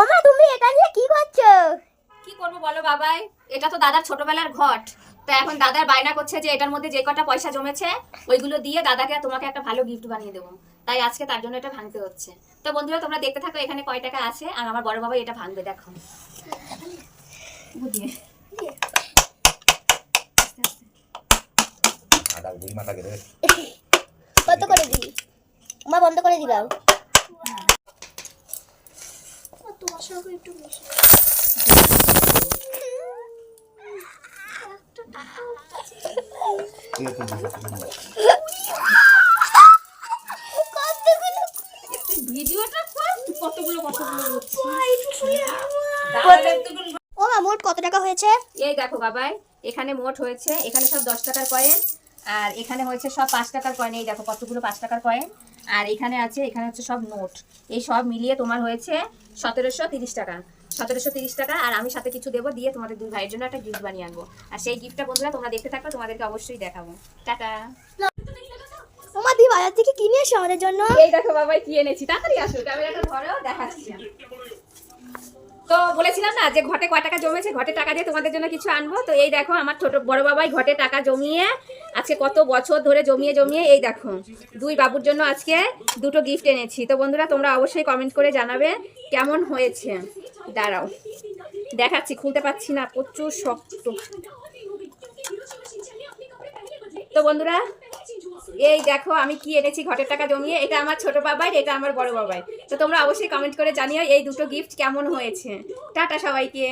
ওমা তুমি এটা নিয়ে কি করছো? কি করবো বলো বাবাই, এটা তো দাদার ছোটবেলার ঘট। তো এখন দাদার বায়না করছে যে এটার মধ্যে যে কটা পয়সা জমেছে ওইগুলো দিয়ে দাদাকে তোমাকে একটা ভালো গিফট বানিয়ে দেবো, তাই আজকে তার জন্য এটা ভাঙতে হচ্ছে। তো বন্ধুরা তোমরা দেখতে থাকো এখানে কয় টাকা আছে, আর আমার বড় বাবা এটা ভাঙবে, দেখো বুঝিয়ে কত করে দিই? ওমা বন্ধ করে দিলাম। তোমার সঙ্গে একটু বেশি ভিডিওটা কতগুলো ওমা মোট কত টাকা হয়েছে? এই দেখো বাবাই, এখানে মোট হয়েছে, এখানে সব 10 টাকার কয়েন, আর এখানে হয়েছে সব 5 টাকার কয়েন। এই দেখো কতগুলো 5 টাকার কয়েন, আর এখানে আছে, এখানে হচ্ছে সব নোট। এই সব মিলিয়ে তোমার হয়েছে 1730 টাকা। 1730 টাকা, আর আমি সাথে কিছু দেবো, দিয়ে তোমাদের দুই ভাইয়ের জন্য একটা গিফট বানিয়ে আনবো। আর সেই গিফটটা বন্ধুরা তোমরা দেখতে থাকো, তোমাদেরকে অবশ্যই দেখাবো। টাটা। ওমা দি বাজার থেকে কিনে এসো আমাদের জন্য। এই দেখো বাবাই কি এনেছি, তাড়াতাড়ি আসো, ক্যামেরাটা ধরো, দেখাচ্ছি। তো বলেছিলাম না যে ঘটে কয় টাকা জমেছে, ঘটে টাকা দিয়ে তোমাদের জন্য কিছু আনবো। তো এই দেখো আমার ছোট বড় বাবাই ঘটে টাকা জমিয়ে আজকে কত বছর ধরে জমিয়ে এই দেখো দুই বাবুর জন্য আজকে দুটো গিফট এনেছি। তো বন্ধুরা তোমরা অবশ্যই কমেন্ট করে জানাবে কেমন হয়েছে। দাঁড়াও দেখাচ্ছি, খুলতে পারছি না, প্রচুর শক্ত। তো বন্ধুরা এই দেখো আমি কি এনেছি ঘটের টাকা জমিয়ে। এটা আমার ছোট বাবাই, এটা আমার বড় বাবাই। তো তোমরা অবশ্যই কমেন্ট করে জানিও এই দুটো গিফট কেমন হয়েছে। টাটা সবাইকে।